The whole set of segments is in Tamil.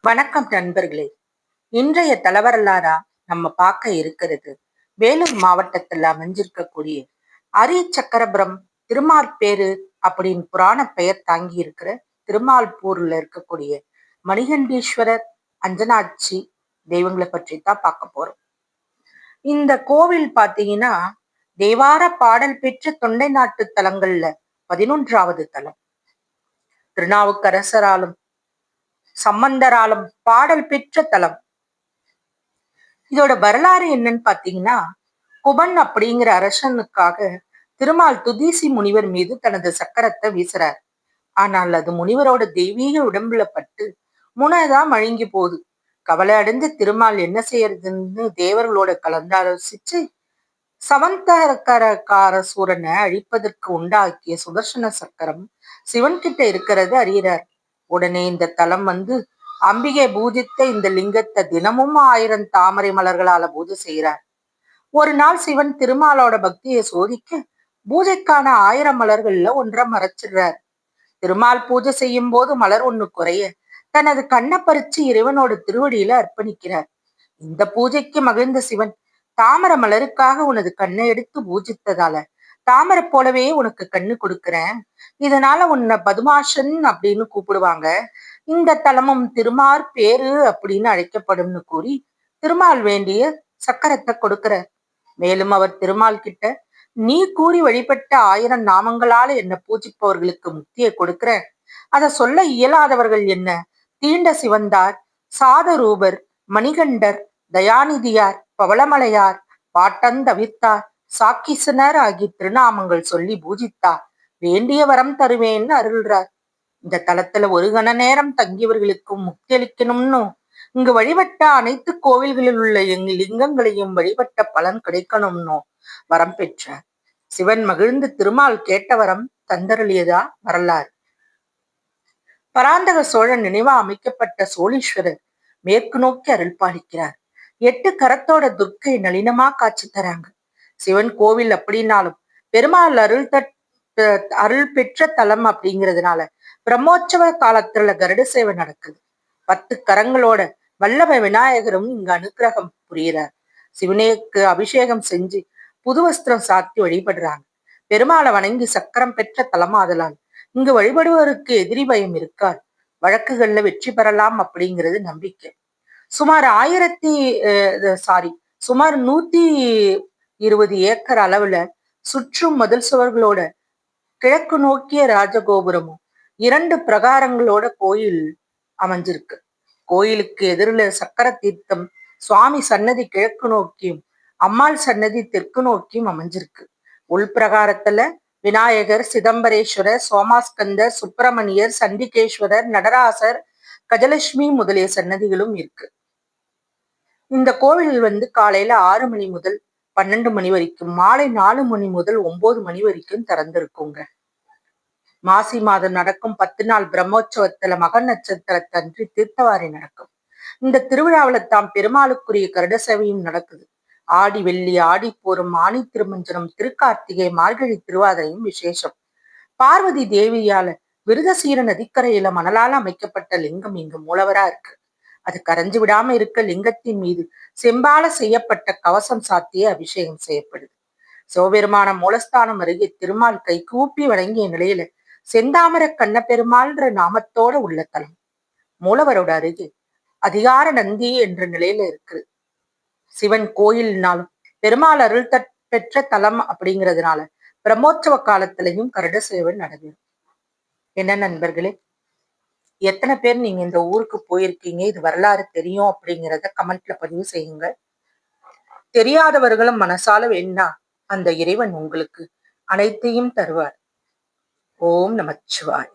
வணக்கம் நண்பர்களே. இன்றைய தலவரலாறா நம்ம பார்க்க இருக்கிறது வேலூர் மாவட்டத்துல அமைஞ்சிருக்கக்கூடிய அரிய சக்கரபுரம் திருமால்பேரு அப்படின்னு புராண பெயர் தாங்கி இருக்கிற திருமால்பூர்ல இருக்கக்கூடிய மணிகண்டீஸ்வரர், அஞ்சனாட்சி தெய்வங்களை பற்றி தான் பார்க்க போறோம். இந்த கோவில் பாத்தீங்கன்னா தேவார பாடல் பெற்ற தொண்டை நாட்டு தலங்கள்ல 11வது தலம். திருநாவுக்கரசராலும் சம்பந்தராலும் பாடல் பெற்ற தலம். இதோட வரலாறு என்னன்னு பாத்தீங்கன்னா, குபன் அப்படிங்கிற அரசனுக்காக திருமால் துதிசி முனிவர் மீது தனது சக்கரத்தை வீசுறார். ஆனால் அது முனிவரோட தெய்வீக உடம்புல பட்டு முனைதான் மழுங்கி போகுது. கவலை அடைந்து திருமால் என்ன செய்யறதுன்னு தேவர்களோட கலந்தாலோசிச்சு சவந்தரக்கார சூரனை அழிப்பதற்கு உண்டாக்கிய சுதர்சன சக்கரம் சிவன் கிட்ட இருக்கிறது அறிகிறார். உடனே இந்த தலம் அம்பிகை பூஜித்த இந்த லிங்கத்தை தினமும் 1000 தாமரை மலர்களால பூஜை செய்கிறார். ஒரு நாள் சிவன் திருமாலோட பக்தியை சோதிக்க பூஜைக்கான 1000 மலர்கள்ல ஒன்றை மறைச்சிடுறார். திருமால் பூஜை செய்யும் போது மலர் ஒண்ணு குறைய தனது கண்ணை பறிச்சு இறைவனோட திருவடியில அர்ப்பணிக்கிறார். இந்த பூஜைக்கு மகிழ்ந்த சிவன், தாமரை மலருக்காக உனது கண்ணை எடுத்து பூஜித்ததால தாமரை போலவே உனக்கு கண்ணு கொடுக்கிறேன், இதனால உன்னை பதுமாஷன் அப்படின்னு கூப்பிடுவாங்க, இந்த தலமும் திருமார் பேரு அப்படின்னு அழைக்கப்படும்னு கூறி திருமால் வேண்டிய சக்கரத்தை கொடுக்கிறார். மேலும் அவர் திருமால் கிட்ட, நீ கூறி வழிபட்ட 1000 நாமங்களால என்ன பூஜிப்பவர்களுக்கு முக்தியை கொடுக்கிற, அதை சொல்ல இயலாதவர்கள் என்ன தீண்ட சிவந்தார், சாதரூபர், மணிகண்டர், தயாநிதியார், பவளமலையார், பாட்டந்தவிர்த்தார், சாக்கிசனர் ஆகிய திருநாமங்கள் சொல்லி பூஜித்தார், வேண்டிய வரம் தருவேன்னு அருள்றார். இந்த தலத்துல ஒரு கண நேரம் தங்கியவர்களுக்கும் முக்தி அளிக்கணும்னு இங்கு வழிபட்ட அனைத்து கோவில்களில் உள்ள லிங்கங்களையும் வழிபட்ட பலன் கிடைக்கணும்னு வரம் பெற்றார். சிவன் மகிழ்ந்து திருமால் கேட்ட வரம் தந்தருளியதா வரலாறு. பராந்தக சோழன் நினைவா அமைக்கப்பட்ட சோழீஸ்வரர் மேற்கு நோக்கி அருள் பாலிக்கிறார். 8 கரத்தோட துர்க்கை நளினமா காட்சி தராங்க. சிவன் கோவில் அப்படின்னாலும் பெருமாள் அருள் பெற்ற தலம் அப்படிங்கிறதுனால பிரம்மோற்சவ காலத்துல கருட சேவை நடக்குது. 10 கரங்களோட வல்லப விநாயகரும் இங்கு அனுக்கிரகம் புரிகிறார். சிவனேக்கு அபிஷேகம் செஞ்சு புது வஸ்திரம் சாத்தி வழிபடுறாங்க. பெருமாளை வணங்கி சக்கரம் பெற்ற தலமாதலால் இங்கு வழிபடுவோருக்கு எதிரி பயம் இருக்காது, வழக்குகள்ல வெற்றி பெறலாம் அப்படிங்கிறது நம்பிக்கை. சுமார் 120 ஏக்கர் அளவுல சுற்றும் மதில் சுவர்களோட கிழக்கு நோக்கிய ராஜகோபுரமும் 2 பிரகாரங்களோட கோயில் அமைஞ்சிருக்கு. கோயிலுக்கு எதிரில சக்கர தீர்த்தம், சுவாமி சன்னதி கிழக்கு நோக்கியும் அம்மாள் சன்னதி தெற்கு நோக்கியும் அமைஞ்சிருக்கு. உள்பிரகாரத்துல விநாயகர், சிதம்பரேஸ்வரர், சோமாஸ்கந்தர், சுப்பிரமணியர், சண்டிகேஸ்வரர், நடராசர், கஜலட்சுமி முதலிய சன்னதிகளும் இருக்கு. இந்த கோவில் காலையில 6 மணி முதல் 12 மணி வரைக்கும், மாலை 4 மணி முதல் 9 மணி வரைக்கும் திறந்திருக்குங்க. மாசி மாதம் நடக்கும் 10 நாள் பிரம்மோற்சவத்துல மக நட்சத்திரத்தன்று தீர்த்தவாரி நடக்கும். இந்த திருவிழாவில தாம் பெருமாளுக்குரிய கருட சேவையும் நடக்குது. ஆடி வெள்ளி, ஆடிப்பூரம், ஆணி திருமஞ்சனம், திருக்கார்த்திகை, மார்கழி திருவாதிரையும் விசேஷம். பார்வதி தேவியால விருதசீர நதிக்கரையில மணலால அமைக்கப்பட்ட லிங்கம் இங்கு மூலவரா இருக்கு. அது கரைஞ்சு விடாம இருக்க லிங்கத்தின் மீது செம்பால செய்யப்பட்ட கவசம் சாத்திய அபிஷேகம் செய்யப்படுது. சிவபெருமான மூலஸ்தானம் அருகே திருமால் கை கூப்பி வழங்கிய நிலையில செந்தாமர கண்ணபெருமாள்ன்ற நாமத்தோட உள்ள தலம். மூலவரோட அருகே அதிகார நந்தி என்ற நிலையில இருக்கு. சிவன் கோயில்னாலும் பெருமாள் அருள் பெற்ற தலம் அப்படிங்கிறதுனால பிரம்மோற்சவ காலத்திலையும் கருட சேவை நடைபெறும். என்ன நண்பர்களே, எத்தனை பேர் நீங்க இந்த ஊருக்கு போயிருக்கீங்க, இது வரலாறு தெரியும் அப்படிங்கிறத கமெண்ட்ல பதிவு செய்யுங்க. தெரியாதவர்களும் மனசால வேணா அந்த இறைவன் உங்களுக்கு அனைத்தையும் தருவார். ஓம் நமச்சிவாய.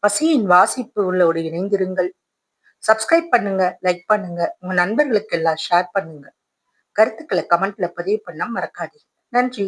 பசியின் வாசிப்பு உள்ளோடு இணைந்திருங்கள். சப்ஸ்கிரைப் பண்ணுங்க, லைக் பண்ணுங்க, உங்க நண்பர்களுக்கு எல்லாம் ஷேர் பண்ணுங்க. கருத்துக்களை கமெண்ட்ல பதிவு பண்ண மறக்காதீங்க. நன்றி.